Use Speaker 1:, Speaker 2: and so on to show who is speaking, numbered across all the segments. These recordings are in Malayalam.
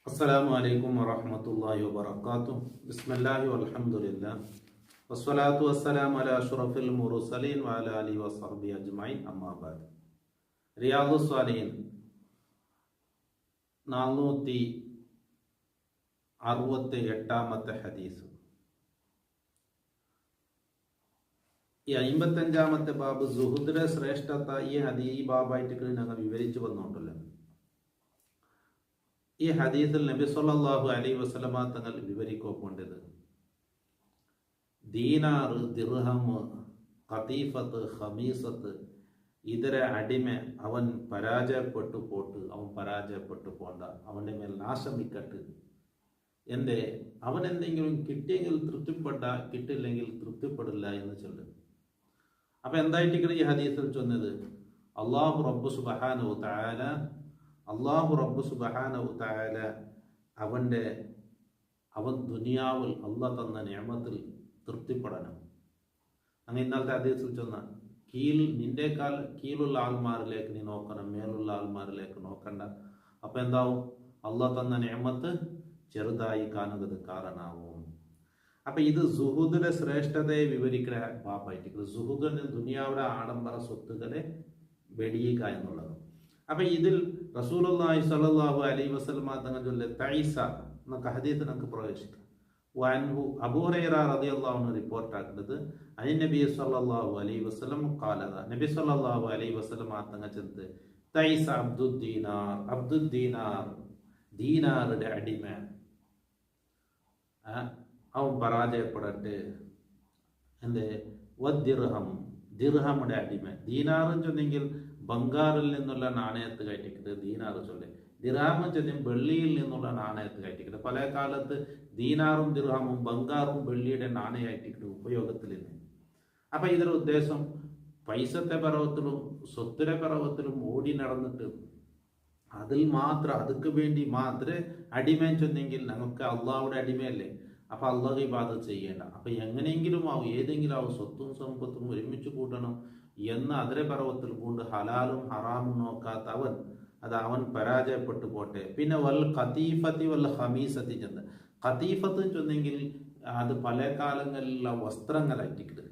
Speaker 1: അസ്സലാമു അലൈക്കും വറഹ്മത്തുള്ളാഹി വബറകാതുഹു. ബിസ്മില്ലാഹി വൽഹംദുലില്ലാഹ് വസ്സലാത്തു വസ്സലാമു അലാ അഷ്റഫിൽ മുർസലീൻ വഅലാ ആലിഹി വസഹ്ബിഹി അജ്മഈൻ. അമ്മാ ബഅദ്. റിയാദുസ് സ്വാലിഹീൻ 468-ാമത്തെ ഹദീസ്. ഈ 55-ാമത്തെ ബാബ് സുഹുദിന്റെ ശ്രേഷ്ഠത ഈ ബാബായിട്ട് ഞങ്ങൾ വിവരിച്ചു വന്നോണ്ടല്ലോ. ഈ ഹദീസിൽ നബി സല്ലല്ലാഹു അലൈഹി വസല്ലമ തങ്ങൾ വിവരിക്കൊണ്ടത് ദീനാർ, ദിർഹം, ഖതീഫത്ത്, ഖമീസത്ത് ഇതര അടിമ അവൻ പരാജയപ്പെട്ടു പോണ്ട, അവൻ്റെ മേൽ നാശമിക്കട്ട്. അവൻ എന്തെങ്കിലും കിട്ടിയെങ്കിൽ തൃപ്തിപ്പെട്ട, കിട്ടില്ലെങ്കിൽ തൃപ്തിപ്പെടില്ല എന്ന് ചൊല്ലും. അപ്പൊ എന്തായിട്ട് ഈ ഹദീസിൽ ചൊന്നത്? അല്ലാഹു റബ്ബു സുബ്ഹാനഹു തആല അവൻ ദുനിയാവിൽ അള്ളാഹ് തന്ന നിഅമത്തിൽ തൃപ്തിപ്പെടണം. അങ്ങനെ ഇന്നലത്തെ ഹദീസിൽ ചൊന്ന നിന്റെക്കാൾ കീഴുള്ള ആൾമാരിലേക്ക് നീ നോക്കണം, മേലുള്ള ആൾമാരിലേക്ക് നോക്കണ്ട. അപ്പൊ എന്താവും? അള്ളാഹ് തന്ന നിഅമത്ത് ചെറുതായി കാണുന്നത് കാരണമാവും. അപ്പൊ ഇത് സുഹൂദിന്റെ ശ്രേഷ്ഠതയെ വിവരിക്കുന്ന ബാബായിട്ട് സുഹൂദിന് ദുനിയാവിടെ ആഡംബര സ്വത്തുക്കളെ വെടിയുക എന്നുള്ളത്. അപ്പൊ ഇതിൽ റസൂലുള്ളാഹി സ്വല്ലല്ലാഹു അലൈഹി വസല്ലമ തങ്ങൾ ചൊല്ലിയ തൈസ എന്നൊക്കെ ഹദീസ് നമുക്ക് പ്രവേശിക്കാം. വഅൻഹു അബൂ ഹുറൈറ റളിയല്ലാഹു അൻഹു റിപ്പോർട്ടാക്കുന്നത് നബി സല്ലല്ലാഹു അലൈഹി വസല്ലം ഖാല, നബി സല്ലല്ലാഹു അലൈഹി വസല്ലമ തങ്ങൾ ചൊല്ലിയത് തൈസ അബ്ദുദ്ദീനാർ, ദീനാറുടെ അടിമ അവൻ പരാജയപ്പെടട്ടെ. ദിർഹമുടെ അടിമ. ദീനാറും ചൊന്നെങ്കിൽ ബംഗാറിൽ നിന്നുള്ള നാണയത്ത് കയറ്റിക്കിട്ട് ദീനാറ് ചൊല്ലേ. ദിർഹം ചൊല്ലും വെള്ളിയിൽ നിന്നുള്ള നാണയത്ത് കയറ്റിക്കിട്ട്. പല കാലത്ത് ദീനാറും ദിർഹമും ബംഗാറും വെള്ളിയുടെ നാണയമായിട്ടിട്ട് ഉപയോഗത്തിലിരുന്നു. അപ്പൊ ഇതിന്റെ ഉദ്ദേശം പൈസത്തെ പർവ്വത്തിലും സ്വത്തിലെ പർവ്വത്തിലും ഓടി നടന്നിട്ട് അതുക്ക് വേണ്ടി മാത്രമേ അടിമ ചൊന്നെങ്കിൽ നമുക്ക് അള്ളാഹുടെ അടിമയല്ലേ. അപ്പൊ അള്ളാഹ് ഇബാദത്ത് ചെയ്യേണ്ട. അപ്പൊ എങ്ങനെയെങ്കിലും ഏതെങ്കിലും സ്വത്തും സമ്പത്തും ഒരുമിച്ച് കൂട്ടണം എന്ന് അതിരെ പർവ്വത്തിൽ കൊണ്ട് ഹലാലും ഹറാമും നോക്കാത്ത അവൻ പരാജയപ്പെട്ടു പോട്ടെ. പിന്നെ വൽ ഖതീഫത്തി വൽ ഖമീസത്തി ചെന്ന്. ഖതീഫത്ത് ചൊന്നെങ്കിൽ അത് പല കാലങ്ങളിലുള്ള വസ്ത്രങ്ങളായിട്ടിട്ട്.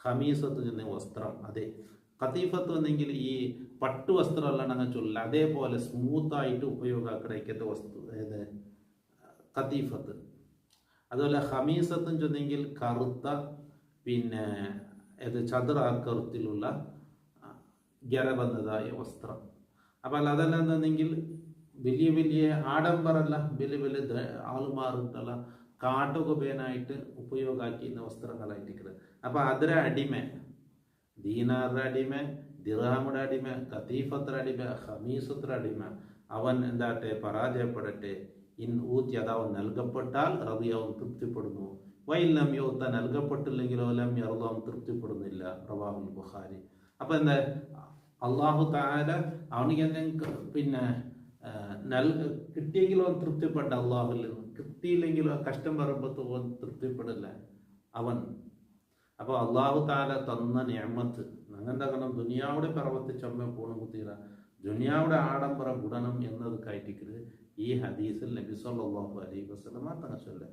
Speaker 1: ഖമീസത്ത് ചെന്ന വസ്ത്രം. അതെ, ഖതീഫത്ത് എന്നെങ്കിൽ ഈ പട്ടു വസ്ത്രമല്ല ഞങ്ങൾ ചൊല്ല, അതേപോലെ സ്മൂത്തായിട്ട് ഉപയോഗം കിടക്കാത്ത വസ്തു ഖതീഫത്ത്. അതുപോലെ ഖമീസത്തും ചൊന്നെങ്കിൽ കറുത്ത, പിന്നെ ചതുരാകൃതിയിലുള്ള ഗരബന്ധതായ വസ്ത്രം. അപ്പൊ അതല്ല എന്നെങ്കിൽ വലിയ വലിയ ആഡംബരമല്ല, വലിയ വലിയ ആൾമാറുണ്ടല്ല കാട്ടുകുബേനായിട്ട് ഉപയോഗമാക്കിയ വസ്ത്രങ്ങളായിട്ട്. അപ്പൊ അതിരെ അടിമ, ദീനാറുടെ അടിമ, ദിർഹമുടെ അടിമ, ഖതീഫത്തിന്റെ അടിമ, ഖമീസത്തിന്റെ അടിമ അവൻ പരാജയപ്പെടട്ടെ. അവൻ നൽകപ്പെട്ടാൽ റളിയവൻ തൃപ്തിപ്പെടുന്നു. വൈലം യൂത്ത നൽകപ്പെട്ടില്ലെങ്കിലോ ലം യർദു അവൻ തൃപ്തിപ്പെടുന്നില്ല. റവാഹുൽ ബുഖാരി. അപ്പൊ അല്ലാഹു തആല അവനിക്ക് പിന്നെ കിട്ടിയെങ്കിലോ അവൻ തൃപ്തിപ്പെട്ട അള്ളാഹുൽ നിന്ന്, കിട്ടിയില്ലെങ്കിലോ കഷ്ടം പറയുമ്പോൾ അവൻ തൃപ്തിപ്പെടില്ല അവൻ. അപ്പൊ അള്ളാഹു തആല തന്ന നിഅമത്ത് അങ്ങനെന്താക്കണം? ദുനിയാവുടെ പർവ്വത്തെ ചമ്മ പൂണുകുത്തീറ, ദുനിയാവുടെ ആഡംബര ഗുണനം എന്നത് കയറ്റിക്കരുത്. ഈ ഹദീസിൽ നബി സല്ലല്ലാഹു അലൈഹി വസല്ലമ തങ്ങൾ ചൊല്ലെ.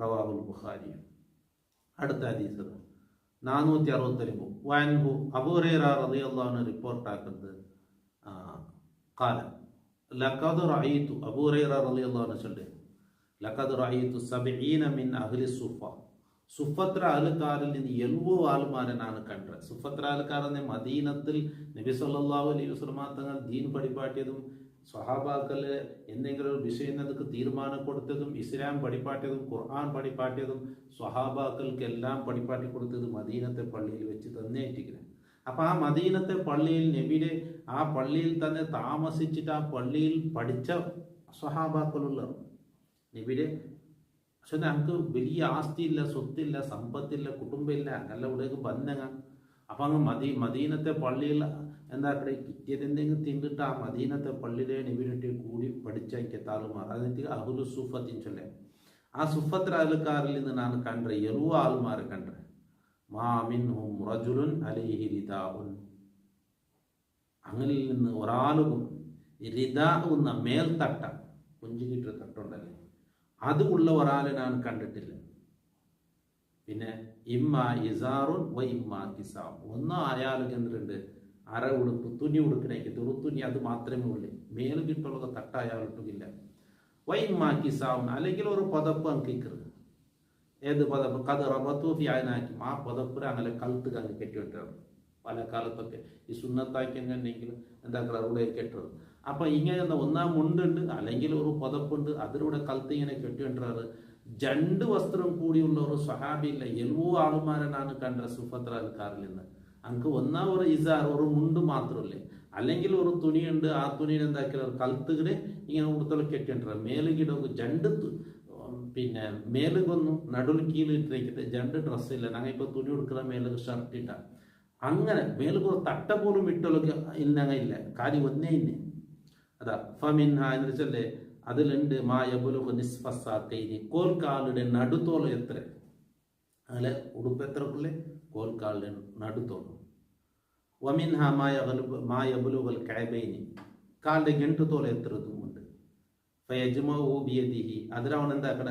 Speaker 1: റവാഹുൽ ബുഖാരി. അടുത്ത ഹദീസ് 462. വഅൻഹു അബൂ ഹുറൈറ റളിയല്ലാഹു അൻഹു റിപ്പോർട്ടാക്കുന്നത് ഖാല ലഖദ് റഅയ്തു, അബൂ ഹുറൈറ റളിയല്ലാഹു അൻഹു ചൊല്ലെ, ലഖദ് റഅയ്തു 70 മിൻ അഹ്ലി സുഫ, സുഫത്ര ആൾക്കാരിൽ നിന്ന് 70 ആൾമാരെ ನಾನು കണ്ടു. സുഫത്ര ആൾക്കാരെന്ന മദീനത്തിൽ നബി സല്ലല്ലാഹു അലൈഹി വസല്ലമ തങ്ങൾ ദീൻ പഠിപ്പാട്ടിയതും സ്വഹാബാക്കള് എന്തെങ്കിലും ഒരു വിഷയം അതൊക്കെ തീരുമാനം കൊടുത്തതും ഇസ്ലാം പഠിപ്പാട്ടിയതും ഖുർആൻ പഠിപ്പാട്ടിയതും സ്വഹാബാക്കൾക്ക് എല്ലാം പഠിപ്പാട്ടി കൊടുത്തത് മദീനത്തെ പള്ളിയിൽ വെച്ച് തന്നെയായിട്ടിരിക്കുന്നത്. അപ്പൊ ആ മദീനത്തെ പള്ളിയിൽ നബിയുടെ ആ പള്ളിയിൽ തന്നെ താമസിച്ചിട്ട് ആ പള്ളിയിൽ പഠിച്ച സ്വഹാബാക്കളുള്ള നബിയുടെ. പക്ഷെ ഞങ്ങൾക്ക് വലിയ ആസ്തിയില്ല, സ്വത്തില്ല, സമ്പത്തില്ല, കുടുംബമില്ല, അങ്ങനെല്ലാം ഇവിടേക്ക് ബന്ധങ്ങ. അപ്പൊ അങ്ങ് മദീനത്തെ പള്ളിയിൽ കിട്ടിയത് എന്തെങ്കിലും തിന്നിട്ട് ആ മദീനത്തെ പള്ളിയിലെ നബിനെ കൂടി പഠിച്ച താളുമാർ അതിന് അഹ്ലു സുഫത്തിൻ ചൊല്ലേ. ആ സുഫത്ര ആൾക്കാരിൽ നിന്ന് ഞാൻ കണ്ട 70 ആൾമാരെ കണ്ട. മാ മിൻഹും റജുലുൻ അലൈഹി റിദാഉൻ, അങ്ങനെ നിന്ന് ഒരാളും റിദാ എന്ന മേൽത്തട്ട കുഞ്ചിക്കിട്ടൊരു തട്ടുണ്ടല്ലേ, അത് ഉള്ള ഒരാളെ ഞാൻ കണ്ടിട്ടില്ല. പിന്നെ ഇമ്മ ഇസാറുൻ വ ഇമ്മ കിസാം, ഒന്നോ അയാൾക്ക് എന്തുണ്ട് അര ഉടുപ്പ് തുണി ഉടുക്കണേക്ക് തുണി അത് മാത്രമേ ഉള്ളൂ, മേല് കിട്ടുള്ളത് തട്ട അയാളിട്ടില്ല. വ ഇമ്മ കിസാം, അല്ലെങ്കിൽ ഒരു പതപ്പ് അങ്കിക്കരുത്. ഏത് പതപ്പ്? കത് റബത്തൂഫി ആയനാക്കി ആ പതപ്പിന് അങ്ങനെ കഴുത്ത് അങ്ങ് കെട്ടിവിട്ടാണ്. പല കാലത്തൊക്കെ ഈ സുന്നത്താക്കി എങ്ങനെയെങ്കിലും എന്താക്കുക അവിടെ കെട്ടുന്നത്. അപ്പൊ ഇങ്ങനെ ഒന്നാം മുണ്ടുണ്ട് അല്ലെങ്കിൽ ഒരു പതപ്പുണ്ട്, അതിലൂടെ കഴുത്ത് ഇങ്ങനെ കെട്ടിവിട്ടാറ്. രണ്ട് വസ്ത്രം കൂടിയുള്ള ഒരു സ്വഹാബിയില്ല, എല്ലോ ആളുമാരനാണ് കണ്ട സുഫത്ര അൽക്കാറിൽ നിന്ന്. അനക്ക് ഒന്നാ ഒരു ഇസാർ ഒരു മുണ്ട് മാത്രമല്ലേ, അല്ലെങ്കിൽ ഒരു തുണിയുണ്ട്, ആ തുണിയിൽ എന്താക്കിയ കഴുത്തുകളെ ഇങ്ങനെ ഉടുത്തോളം കെട്ടിവിട്ടാറ്. മേലുകിടക്ക് രണ്ട് പിന്നെ മേലുകൊന്നും നടുവിൽ കീഴിലിട്ടിരിക്കട്ടെ രണ്ട് ഡ്രസ്സില്ല. ഞങ്ങൾ ഇപ്പോൾ തുണി കൊടുക്കുന്ന മേല് ഷർട്ട് ഇട്ട അങ്ങനെ മേലുകൊ തട്ട പോലും ഇട്ടൊക്കെ ഇന്നങ്ങ ഇല്ല, കാര്യം ഒന്നേ ഇന്നെ അതാ ഫമിൻഹ എന്ന് വെച്ചല്ലേ. അതിലുണ്ട് മായബുലുഹു നിസ്ഫസാക്കൈനി, കോൽക്കാലുടെ നടുത്തോളം എത്ര, അങ്ങനെ ഉടുപ്പ് എത്രക്കുള്ളേ കോൽക്കാലുടെ നടുത്തോളം. വമിൻഹ മായബുലുഹുൽ കഅബൈനി, കാലിന്റെ ഗെണ്ടുത്തോളം എത്ര ഉണ്ട്. ഫയജ്മഉ ബിയദിഹി, അതിലവൻ എന്താക്കണ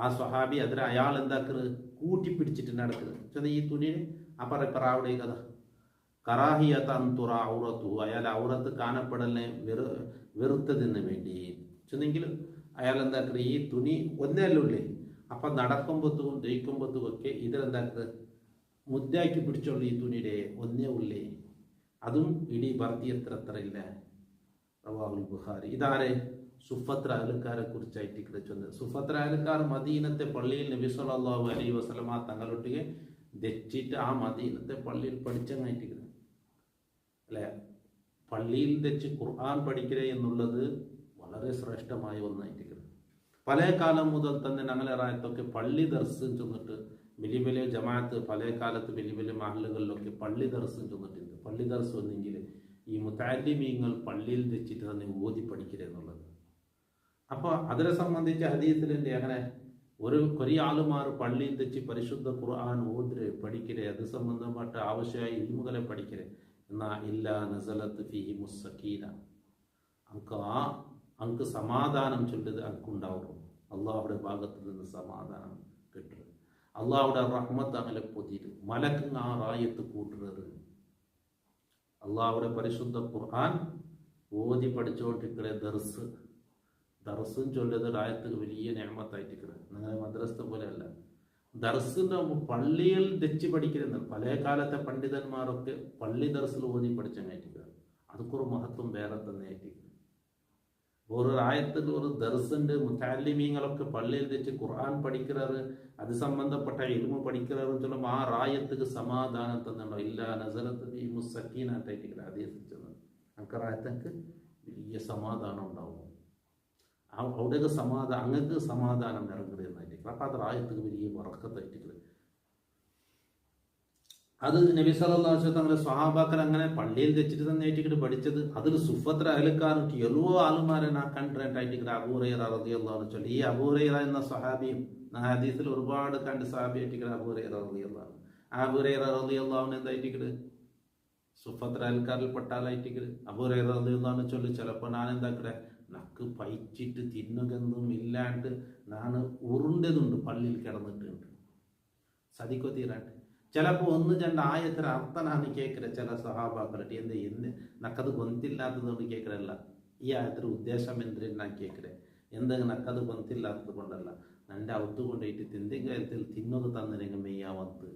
Speaker 1: ആ സ്വഹാബി അതിൽ അയാൾ എന്താക്കറ് കൂട്ടിപ്പിടിച്ചിട്ട് നടക്കുന്നത്. ഈ തുണിയെ അപ്പറപ്പറ അവിടെ കഥ കറാഹിയത്തുറ ഔറത്തു, അയാൾ ഔറത്ത് കാണപ്പെടലിനെ വെറുത്തതിന് വേണ്ടി ചെന്നെങ്കിൽ അയാൾ എന്താക്കുക ഈ തുണി ഒന്നേല്ലുള്ളേ. അപ്പൊ നടക്കുമ്പോഴത്തും ദഹിക്കുമ്പോഴത്തും ഒക്കെ ഇതിലെന്താക്കുക മുദ്ദാക്കി പിടിച്ചോളൂ ഈ തുണിയുടെ ഒന്നേ ഉള്ളേ, അതും ഇടി ഭർത്തി എത്ര ഇല്ല. റവാഹുൽ ബുഖാരി. ഇതാരെ? സുഫത്ര അയൽക്കാരെ കുറിച്ചായിട്ട് ചൊന്നത്. സുഫത്ര അയൽക്കാർ മദീനത്തെ പള്ളിയിൽ നബി സല്ലല്ലാഹു അലൈഹി വസല്ലമ തങ്ങളൊട്ടിಗೆ തെച്ചിട്ട് ആ മദീനത്തെ പള്ളിയിൽ പഠിച്ചങ്ങായിട്ട് അല്ലെ. പള്ളിയിൽ തെച്ച് ഖുർആൻ പഠിക്കുക എന്നുള്ളത് വളരെ ശ്രേഷ്ഠമായ ഒന്നായിട്ട് പല കാലം മുതൽ തന്നെ ഞങ്ങളെ റായത്തൊക്കെ പള്ളി ദർശനം ചെന്നിട്ട് വലിയ വലിയ ജമാഅത്ത് പല കാലത്ത് വലിയ വലിയ മഹലുകളിലൊക്കെ പള്ളി ദർശനം ചെന്നിട്ടുണ്ട്. പള്ളി ദർശനം ഒന്നെങ്കിൽ ഈ മുതഅല്ലിമീങ്ങൾ പള്ളിയിൽ വെച്ചിട്ട് തന്നെ ഓതി പഠിക്കുക എന്നുള്ളത്. അപ്പോൾ അതിനെ സംബന്ധിച്ച് ഹദീസിലുണ്ട് അങ്ങനെ കുറേ ആളുമാർ പള്ളിയിൽ വെച്ച് പരിശുദ്ധ ഖുർആൻ ഓതിരെ പഠിക്കരെ, അത് സംബന്ധപ്പെട്ട ആവശ്യമായ ഇൽമുകളെ പഠിക്കരെ. എന്നാ ഇല്ല നസലത്ത് ഫീഹി മുസ്സക്കീന, അങ്ക് സമാധാനം ചൊല്ലത് അങ്കുണ്ടാവും. അള്ളാഹുടെ ഭാഗത്ത് നിന്ന് സമാധാനം കിട്ടുന്നത്, അള്ളാഹുടെ റഹ്മത്ത് അങ്ങനെ പൊതിര് മലക്ക് ആ റായത്ത് കൂട്ടുന്നത്. അള്ളാഹുടെ പരിശുദ്ധ ഖുർആൻ ഓതി പഠിച്ചുകൊണ്ടിരിക്കണേ ദർസും ചൊല്ലത് റായത്ത് വലിയ നിഅമത്തായിട്ടിരിക്കുന്നത്. അങ്ങനെ മദ്രസ പോലെ അല്ല, ദർസിന്റെ പള്ളിയിൽ തെച്ച് പഠിക്കുന്നത്. പല കാലത്തെ പണ്ഡിതന്മാരൊക്കെ പള്ളി ദർസിൽ ഓതി പഠിച്ചങ്ങായിട്ടിരിക്കുക. അതൊക്കെ മഹത്വം വേറെ തന്നെ ആയിട്ടിരിക്കുന്നത്. ഒരു റായത്തിൽ ഒരു ദർസുണ്ട്, മുതഅല്ലിമീങ്ങളൊക്കെ പള്ളിയിൽ വെച്ച് ഖുർആൻ പഠിക്കുന്നത്, അത് സംബന്ധപ്പെട്ട ഇൽമു പഠിക്കുന്നത് ചൊല്ലും ആ റായത്തുക്ക് സമാധാനം തന്നുണ്ടോ. ഇല്ല നസലത്ത് ഫീഹി മുസ്സക്കീനായിട്ടിരിക്കുന്നത് ഹദീസിൽ അങ്ക റായത്തക്ക് വലിയ സമാധാനം ഉണ്ടാവും. അവിടെയൊക്കെ സമാധാനം അങ്ങക്ക് സമാധാനം ഇറങ്ങുക എന്നായിരിക്കും. അപ്പം അത് റായത്തുക്ക് വലിയ വറക്കത്തായിട്ടിരിക്കുന്നത്. അത് നബി സല്ലല്ലാഹു അലൈഹി വസല്ലം തങ്ങളുടെ സ്വഹാബാക്കൾ അങ്ങനെ പള്ളിയിൽ വെച്ചിട്ട് തന്നെ ആയിട്ട് പഠിച്ചത്. അതിൽ സുഫത്ര അയൽക്കാർക്ക് എല്ലോ ആളുമാരെ നാ കണ്ടിട്ടായിട്ട് അബൂ ഹുറൈറ റളിയല്ലാഹു അൻഹു ചൊല്ലി. ഈ അബൂ ഹുറൈറ എന്ന സ്വഹാബിയും ഹദീസിൽ ഒരുപാട് കണ്ട് സ്വഹാബിയായിട്ട് അബൂ ഹുറൈറ റളിയല്ലാഹു അൻഹു. അബൂ ഹുറൈറ റളിയല്ലാഹു അൻഹു എന്തായിട്ട് സുഫത്ര അയൽക്കാരിൽ പെട്ടാലായിട്ട് അബൂ ഹുറൈറ റളിയല്ലാഹു അൻഹു ചൊല്ലി, ചിലപ്പോൾ ഞാൻ എന്താക്കടെ നക്ക് പയിച്ചിട്ട് തിന്നുകെന്നും ഇല്ലാണ്ട് ഞാൻ ഉരുണ്ടതുണ്ട് പള്ളിയിൽ കിടന്നിട്ടുണ്ട് സദിക്കോ തീരാണ്ട്. ചിലപ്പോൾ ഒന്ന് രണ്ട് ആയത്തിന് അർത്ഥനാണ് കേൾക്കര ചില സഹാബാക്കളിട്ട് എന്ത് നക്കത് ഗൊന്തില്ലാത്തതുകൊണ്ട് കേൾക്കരല്ല, ഈ ആയത്തിന് ഉദ്ദേശം എന്തിനാ കേൾക്കരെ, എന്തെങ്കിലും നക്കത് ഗൊന്തില്ലാത്തത് കൊണ്ടല്ല, എൻ്റെ അവത്ത് കൊണ്ടിട്ട് തിന്തെങ്കിലും കാര്യത്തിൽ തിന്നത് തന്നിനെങ്കിൽ മെയ്യാവത്ത്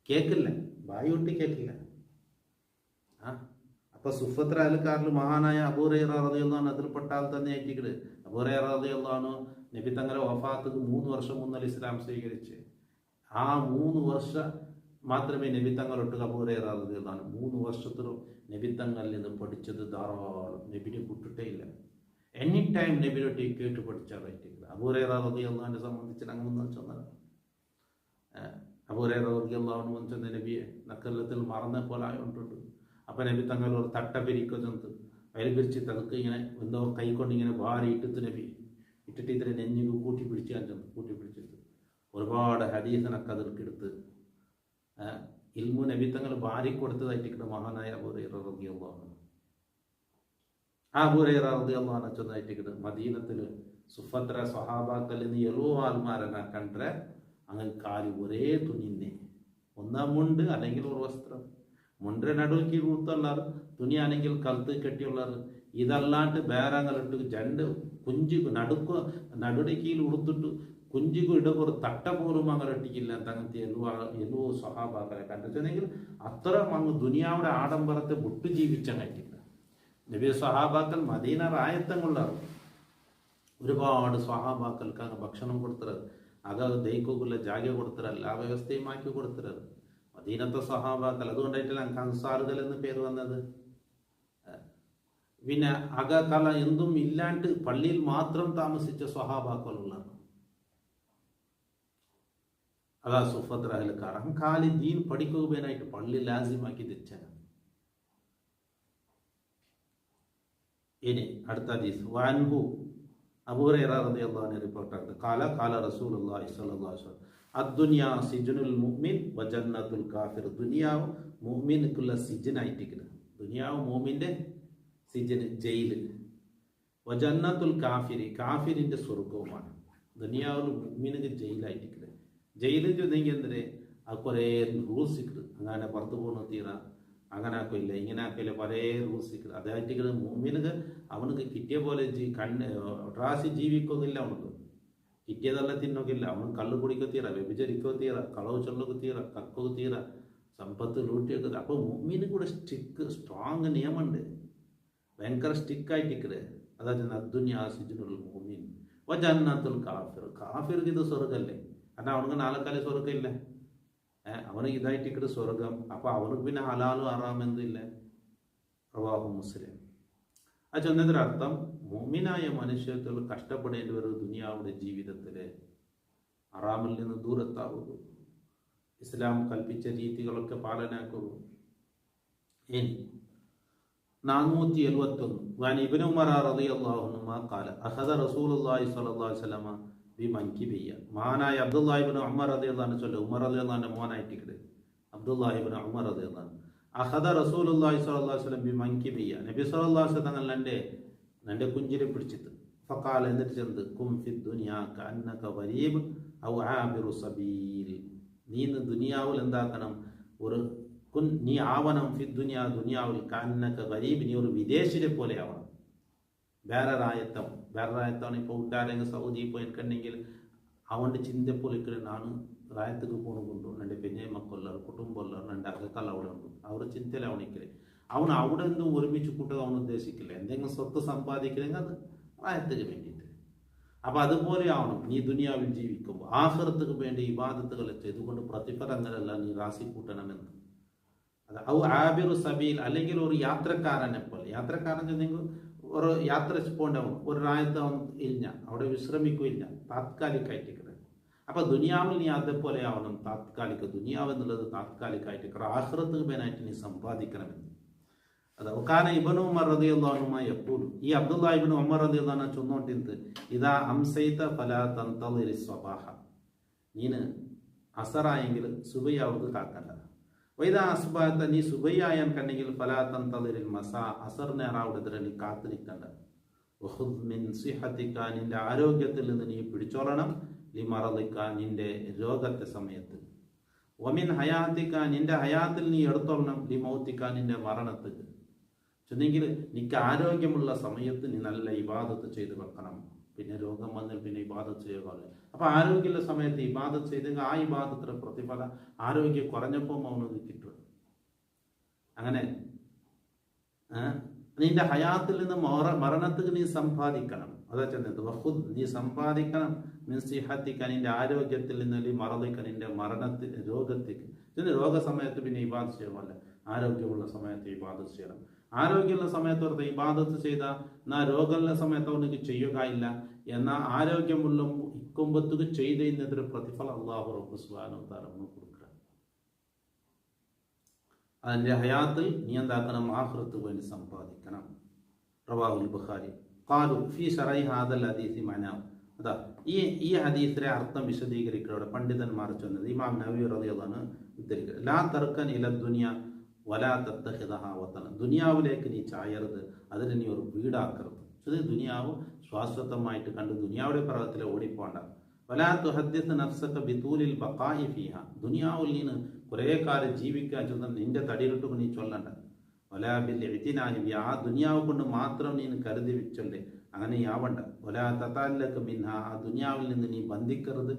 Speaker 1: കേൾക്കില്ല, ബായൊട്ടി കേൾക്കില്ല. അപ്പൊ സുഫത്ര അയൽക്കാരിൽ മഹാനായ അബൂ ഹുറൈറ റളിയല്ലാഹു അൻഹു അതിൽപ്പെട്ട ആൾ തന്നെ ആയിട്ടിക്കട്. അബൂ ഹുറൈറ റളിയല്ലാഹു അൻഹു നബി തങ്ങളുടെ വഫാത്തുക്ക് 3 വർഷം മുന്നൽ ഇസ്ലാം സ്വീകരിച്ച് ആ 3 വർഷം മാത്രമേ നബി തങ്ങളൊട്ട് അബൂ ഹുറൈറ റളിയല്ലാഹു അൻഹു 3 വർഷത്തിലും നബി തങ്ങളിൽ നിന്ന് പഠിച്ചത് ധാരാളം. നബിനെ വിട്ടിട്ടേ ഇല്ല, എനി ടൈം നബിയോട്ട് കേട്ട് പഠിച്ചാറായിട്ടില്ല. അബൂ ഹുറൈറ റളിയല്ലാഹു അൻഹുവിനെ സംബന്ധിച്ച് അങ്ങനെ ചൊന്നത് അബൂ ഹുറൈറ റളിയല്ലാഹു അൻഹു ചെന്ന നബിയെ നക്കല്ലത്തിൽ മറന്ന പോലെ ആയോണ്ടുണ്ട്. അപ്പൊ നബി തങ്ങൾ ഒരു തട്ട പിരിക്കോ ചെന്ന് അതിൽ പിരിച്ച് തലക്ക് ഇങ്ങനെ എന്തോ കൈക്കൊണ്ട് ഇങ്ങനെ ഭാരി ഇട്ടിട്ട് നബി ഇട്ടിട്ട് ഇതിനെ നെഞ്ഞിക്ക് കൂട്ടിപ്പിടിച്ചാൻ ചെന്ന് കൂട്ടിപ്പിടിച്ചിട്ട് ഒരുപാട് ഹദീസിനൊക്കെ അതിർക്കെടുത്ത് ഇൽമു നബി തങ്ങൾ ഭാരി കൊടുത്തതായിട്ട് മഹാനായ അബൂ ഹുറൈറ റളിയല്ലാഹു അൻഹു. ആ അബൂ ഹുറൈറ റളിയല്ലാഹു അൻഹു ചെന്നായിട്ട് മദീനത്തിൽ സുഫത്ര സ്വഹാബാക്കളിൽ നിന്ന് 70 ആൾമാരെന്നെ കണ്ടേ അങ്ങനെ കാലി ഒരേ തുണിന്നെ ഒന്നാ മുണ്ട് അല്ലെങ്കിൽ ഒരു വസ്ത്രം മുണ്ടിന്റെ നടുവിൽ കീഴ് ഊത്തുള്ളാറ് തുണിയാണെങ്കിൽ കഴുത്ത് കെട്ടിയുള്ളാറ് ഇതല്ലാണ്ട് വേറെ അങ്ങോട്ട് രണ്ട് കുഞ്ചി നടുടെ കീഴിൽ ഉടുത്തിട്ട് കുഞ്ചിക്ക് ഇടക്കൊരു തട്ട പോലും അങ്ങോട്ടിക്കില്ല അങ്ങനത്തെ എല്ലോ സ്വഹാബാക്കളെ കണ്ടിട്ടുണ്ടെങ്കിൽ അത്ര അങ്ങ് ദുനിയാവുടെ ആഡംബരത്തെ വിട്ടു ജീവിച്ചങ്ങായിട്ടില്ല. നബി സ്വഹാബാക്കൾ മദീന റായത്തങ്ങളുള്ളാറ് ഒരുപാട് സ്വഹാബാക്കൾക്ക് അങ്ങ് ഭക്ഷണം കൊടുത്തത് ആಗ ദൈക്കുള്ള ജാഗ കൊടുത്തത് എല്ലാ വ്യവസ്ഥയും ആക്കി കൊടുത്തത് മദീനത്തെ സ്വഹാബാക്കൾ. അതുകൊണ്ടായിട്ടല്ല ഞങ്ങൾക്ക് അൻസാറുകൾ എന്ന് പേര് വന്നത്. പിന്നെ അകകാല എന്തും ഇല്ലാണ്ട് പള്ളിയിൽ മാത്രം താമസിച്ച സ്വഹാബാക്കളുള്ളാണ്. അതാ സുഫത്ര അഹ്ലക്കാർ കാലി ദീൻ പഠിക്കുകയായിട്ട് പള്ളി ലാസിമാക്കി തെച്ചാണ്. ഇനി അടുത്ത ഹദീസ് വഅൻഹു അബൂ ഹുറൈറ റളിയല്ലാഹു അൻഹു റിപ്പോർട്ടാണ് ഖാല റസൂലുള്ളാഹി സ്വല്ലല്ലാഹു അലൈഹി വസല്ലം അദ്ദുനിയ സിജ്നുൽ മുഅ്മിൻ വ ജന്നത്തുൽ കാഫിർ. ദുനിയാവ് മുഅ്മിനുക്കുള്ള സിജ്നായിട്ടിരിക്കുന്നത്. ദുനിയാവ് മുഅ്മിന്റെ സിജ്ന് ജയില്, വ ജന്നത്തുൽ കാഫിരി കാഫിരിന്റെ സ്വർഗവുമാണ്. ദുനിയാവിൽ മുഅ്മിനുക്ക് ജയിലായിട്ടിരിക്കുന്നത്. ജയിലിൽ ചെന്നെങ്കിൽ എന്തിന് അത് കുറേ റൂൾസ് ഇരിക്കുന്നത്. അങ്ങനെ പുറത്തു പോകുന്ന തീര അങ്ങനെ ആക്കില്ല ഇങ്ങനെ ആക്കില്ല പല റൂൾസ് ഇരിക്കുന്നത്. അതായിട്ട് മുഅ്മിനുക്ക് അവനക്ക് കിട്ടിയ പോലെ റാസി ജീവിക്കൊന്നില്ല. അവനക്ക് കിട്ടിയതെല്ലാം തിന്നോക്കില്ല. അവന് കള്ളു കുടിക്കോ തീര, വ്യഭിചരിക്കോ തീര, കളവ് ചൊല്ലക്ക് തീര, കക്കോ തീര, സമ്പത്ത് ലൂട്ടിയൊക്കെ. അപ്പോൾ മുഅ്മിന് കൂടെ സ്ട്രോങ് നിയമമുണ്ട്, ഭയങ്കര സ്റ്റിക്കായിട്ടിരിക്കുന്നത്. അതാ അദ്ദുനിയ സിജ്നുൽ മുഅ്മിൻ വ ജന്നത്തുൽ കാഫിർ. കാഫിർക്ക് ഇത് സ്വർഗല്ലേ, കാരണം അവനക്ക് നാലക്കാലം സ്വർഗ്ഗമില്ല. അവനക്ക് ഇതായിട്ടിട്ട് സ്വർഗം. അപ്പൊ അവനക്ക് പിന്നെ ഹലാലും ഹറാമെന്തും ഇല്ല. റവാഹു മുസ്ലിം. ആ ചെന്നതിന്റെ അർത്ഥം മുഅ്മിനായ മനുഷ്യത്തിൽ കഷ്ടപ്പെടേണ്ടി വരും ദുനിയാവുടെ ജീവിതത്തില്. ഹറാമിൽ നിന്ന് ദൂരത്താവുക, ഇസ്ലാം കൽപ്പിച്ച രീതികളൊക്കെ പാലനാക്കുക. ഇനി 471 വഅൻ ഇബ്നു ഉമർ റളിയല്ലാഹു അൻഹുമാ ഖാല അഖദ റസൂലുള്ളാഹി സ്വല്ലല്ലാഹു അലൈഹി വസല്ലമ ബിമൻകിബിയ. മഹാനായ അബ്ദുല്ലാഹി ഇബ്നു ഉമർ റളിയല്ലാഹു അൻഹു ചൊല്ലുന്നു. ഉമർ റളിയല്ലാഹു അൻഹു മോനായിട്ടിരിക്കുന്നത് അബ്ദുല്ലാഹി ഇബ്നു ഉമർ റളിയല്ലാഹു അൻഹു. അഖദ റസൂലുള്ളാഹി സ്വല്ലല്ലാഹു അലൈഹി വസല്ലം ബിമൻകിബിയ. നബി സ്വല്ലല്ലാഹു അലൈഹി വസല്ലം തങ്ങളുടെ കുഞ്ചിനെ പിടിച്ചിട്ട് ഫഖാല എന്നിട്ട് ചെന്ന് കും ഫി ദുനിയാ കഅന്നക ഗരീബ് ഔ ആബിറു സബീൽ. നീ ദുനിയാവിൽ എന്താക്കണം, ഒരു നീ ആവണം ഫി ദുനിയാ ദുനിയാവിൽ കഅന്നക ഗരീബ്, നീ ഒരു വിദേശിയെ പോലെ ആവണം. വേറെ രായത്താണ്. ഇപ്പോൾ ഉണ്ടാരെങ്കിൽ സൗദി പോയിട്ടുണ്ടെങ്കിൽ അവൻ്റെ ചിന്ത പോലെ നാണ് രായത്തേക്ക് പോകണുണ്ടു, എൻ്റെ പെഞ്ഞെ മക്കളർ കുടുംബമല്ലർ എൻ്റെ അകക്കാൽ അവിടെ ഉണ്ട്. അവരുടെ ചിന്തയിൽ അവനിക്കല് അവൻ അവിടെ എന്തും ഒരുമിച്ച് കൂട്ടുക അവൻ ഉദ്ദേശിക്കില്ല. എന്തെങ്കിലും സ്വത്ത് സമ്പാദിക്കണമെങ്കിൽ അത് രായത്തേക്ക് വേണ്ടിയിട്ട്. അപ്പം അതുപോലെ ആവണം നീ ദുനിയാവിൽ ജീവിക്കുമ്പോൾ. ആഖിറത്തുക്ക് വേണ്ടി ഇബാദത്തുകൾ ചെയ്തുകൊണ്ട് പ്രതിഫലങ്ങളല്ല നീ റാസി കൂട്ടണമെന്ന്. അത് ഔ ആബിറു സബീൽ, അല്ലെങ്കിൽ ഒരു യാത്രക്കാരനെ പോലെ. യാത്രക്കാരൻ ചെന്നെങ്കിൽ ഒരു യാത്ര പോകേണ്ടവൻ ഒരു രാജ്യത്ത് അവൻ ഇല്ല, അവിടെ വിശ്രമിക്കില്ല, താത്കാലികമായിട്ട്. അപ്പൊ ദുനിയാവിൽ നീ അതേപോലെ ആവണം. താത്കാലിക ദുനിയാവ് എന്നുള്ളത് താത്കാലികമായിട്ട് ആഖിറത്തുക്ക് വേനായിട്ട് നീ സമ്പാദിക്കണമെന്ന്. അത് ഒക്കാന ഇബ്നു ഉമർ റളിയല്ലാഹു അൻഹു യഖൂലു. ഈ അബ്ദുല്ലാഹി ഇബ്നു ഉമർ റളിയല്ലാഹു അൻഹു ചൊന്നോട്ടിന്ത് ഇദാ അംസൈത ഫലാ തന്തളിരി സ്വബാഹ. നീന് അസറായെങ്കിൽ സുബഹിയാവുക കാക്കണ്ട. വൈദാ അസ്ബഹത, നീ സുബഹിയായാൻ കണ്ടെങ്കിൽ ഫലാ തന്തളിരിൽ മസാ, അസർ നേറാവുടെ നീ കാത്തു നിൽക്കണ്ട. വഖുദ് മിൻ സിഹതിക, നിന്റെ ആരോഗ്യത്തിൽ നിന്ന് നീ പിടിച്ചോളണം. ലിമറദിക, നിന്റെ രോഗത്തെ സമയത്ത്. വമിൻ ഹയാത്തിക, നിന്റെ ഹയാത്തിൽ നീ എടുത്തോളണം. ലിമൗത്തിക, നിന്റെ മരണത്തിന്. ചെന്നെങ്കിൽ നിനക്ക് ആരോഗ്യമുള്ള സമയത്ത് നീ നല്ല ഇബാദത്ത് ചെയ്ത് വെക്കണം. പിന്നെ രോഗം വന്നാൽ പിന്നെ ഇബാദത്ത് ചെയ്യുക. അപ്പൊ ആരോഗ്യമുള്ള സമയത്ത് ഇബാദത്ത് ചെയ്തെങ്കിൽ ആ ഇബാദത്തിന്റെ പ്രതിഫലം ആരോഗ്യം കുറഞ്ഞപ്പോൾ അവനത് കിട്ടും. അങ്ങനെ നിന്റെ ഹയാത്തിൽ നിന്ന് മരണത്തിന് നീ സമ്പാദിക്കണം. അതാ ചെന്നത് വഖുദ്, നീ സമ്പാദിക്കണം. മിൻ സിഹത്തിക, നിന്റെ ആരോഗ്യത്തിൽ നിന്ന് മറദിക, നിന്റെ മരണത്തിന് രോഗത്തേക്ക്. ഇതിന് രോഗസമയത്ത് പിന്നെ ഇബാദത്ത് ചെയ്യണമല്ല, ആരോഗ്യമുള്ള സമയത്ത് ഇബാദത്ത് ചെയ്യണം. ആരോഗ്യമുള്ള സമയത്ത് ഓർത്ത് ഇബാദത്ത് ചെയ്താൽ എന്നാ രോഗമുള്ള സമയത്ത് അവനക്ക് ചെയ്യുകയില്ല. എന്നാൽ ആരോഗ്യമുള്ള ഇക്കുമ്പത്തുക്ക് ചെയ്തതിനെതിരെ പ്രതിഫലം അല്ലാഹു റബ്ബ് സുബ്ഹാനഹു വ തആല കൊടുക്കുക. അതിന്റെ ഹയാത്തിൽ നീ എന്താക്കണം, ആഖിറത്ത് വേണ്ടി സമ്പാദിക്കണം. റവാഹുൽ ബുഖാരി. ഖാലു ഫീ ശറൈ ഹാദൽ ഹദീസി മഅനാഹു. അതാ ഈ ഹദീസിലെ അർത്ഥം വിശദീകരിക്കുന്നതോടെ പണ്ഡിതന്മാർ ചൊന്നത് ഇമാം നവവി റളിയല്ലാഹു അൻഹു ഉദ്ധരിക്കുക. ലാ തർക്കൻ ഇല ദുനിയ വലാ തത്തഖിദഹ വതന. ദുനിയാവിലേക്ക് നീ ചായരുത്, അതിനെ നീ ഒരു വീടാക്കരുത്. ഇത് ദുനിയാവ് ശ്വാസത്വമായിട്ട് കണ്ട് ദുനിയാവുടെ പർവ്വത്തിൽ ഓടിപ്പോണ്ട. വലാ തുഹദ്ദിസ് നഫ്സക ബിതൂലിൽ ബഖാഇ ഫീഹ, ദുനിയാവിൽ നീ കുറേ കാലം ജീവിക്കാൻ ചൊന്ന നിന്റെ തടിയിലിട്ട് നീ ചൊല്ലണ്ട. വലാ ബിൽ ഇഅ്തിനാഇ ബി, ആ ദുനിയാവ് കൊണ്ട് മാത്രം നീ കരുതി വെച്ചൊല്ലേ, അങ്ങനെ ആവണ്ട. വലാ തതഅല്ലഖ മിൻഹ, ആ ദുനിയാവിൽ നിന്ന് നീ ബന്ധിക്കരുത്.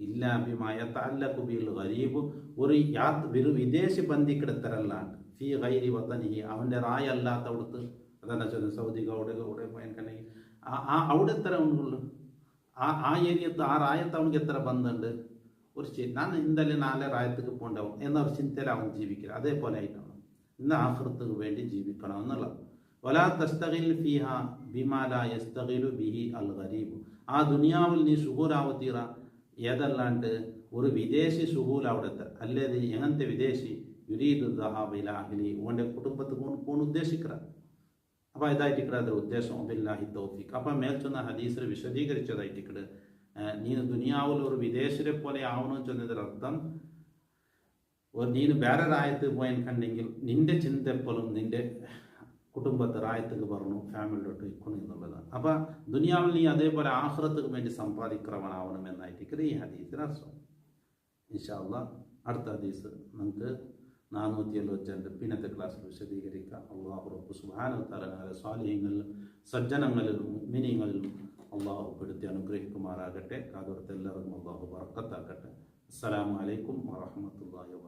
Speaker 1: ഇല്ലാ ബിമാ യതഅല്ലഖു ബിൽ ഗരീബ്, ഒരു വിദേശി ബന്ധിക്കിടത്തരല്ലാണ്ട് ഫീ ഗൈരി വതനിഹി, അവൻ്റെ റായ അല്ലാത്തവിടുത്ത്. അതല്ല ചൊല്ലുന്നത് സൗദി അവിടെ പോയെങ്കിൽ അവിടെ എത്ര ഉള്ളു, ആ ഏരിയത്ത് ആ റായത്ത് അവനക്ക് എത്ര ബന്ധമുണ്ട്. ഞാൻ എന്തായാലും നാളെ റായത്തേക്ക് പോകണ്ടാവും എന്നൊരു ചിന്തയിൽ അവൻ ജീവിക്കില്ല. അതേപോലെ ആയിട്ടാണ് ഇന്ന് ആഖിറത്തുക്ക് വേണ്ടി ജീവിക്കണം എന്നുള്ളത്. വലാ തസ്തഗിൽ ഫീഹ ബിമാ ലാ യസ്തഗിലു ബിഹി അൽ ഗരീബ്, ആ ദുനിയാവിൽ നീ ശുഹൂലാവത്തീറ ഏതല്ലാണ്ട് ഒരു വിദേശി ശുഹൂലാവിടത്തെ അല്ലേത് എങ്ങനത്തെ വിദേശി യുരീദു ദഹാബ ഇലാ അഹ്ലി, ഓൻ്റെ കുടുംബത്തിൽ പോകാൻ ഉദ്ദേശിക്കുക. അപ്പോൾ ഇതായിട്ടിക്കട അത് ഉദ്ദേശം. ബില്ലാഹി തൗഫീഖ്. അപ്പം മേൽച്ചൊന്ന ഹദീസിൽ വിശദീകരിച്ചതായിട്ടിക്കട് നീ ദുനിയാവിൽ ഒരു വിദേശരെ പോലെ ആവണമെന്ന് ചെന്നതിനർത്ഥം നീನು ಬೇರೆ ರಾಯത്ത് പോയാൽ കണ്ടെങ്കിൽ നിന്റെ ചിന്ത എപ്പോഴും നിന്റെ കുടുംബത്തെ റായത്തേക്ക് പറഞ്ഞു ഫാമിലിയിലോട്ട് ഇക്കണം എന്നുള്ളതാണ്. അപ്പം ദുനിയാവിൽ നീ അതേപോലെ ആഖിറത്തുക്ക് വേണ്ടി സമ്പാദിക്കുന്നവനാവണം എന്നായിട്ടിരിക്കുന്നത് ഈ ഹദീസിന് അർത്ഥം. ഇൻഷാ അല്ലാഹ് അടുത്ത ഹദീസ് നമുക്ക് 472 പിന്നത്തെ ക്ലാസ്സിൽ വിശദീകരിക്കാം. അള്ളാഹു റബ്ബ് സുബ്ഹാനഹു വ തആല സ്വാലിഹീങ്ങളിലും സജ്ജനങ്ങളിലും മുഅ്മിനീങ്ങളിലും അള്ളാഹു പെടുത്തി അനുഗ്രഹിക്കുമാറാകട്ടെ. കാതോർത്ത് എല്ലാവർക്കും അള്ളാഹു ബർക്കത്താക്കട്ടെ. അസ്സലാമു അലൈക്കും വറഹ്മത്തുള്ളാഹി വബറകാതുഹു.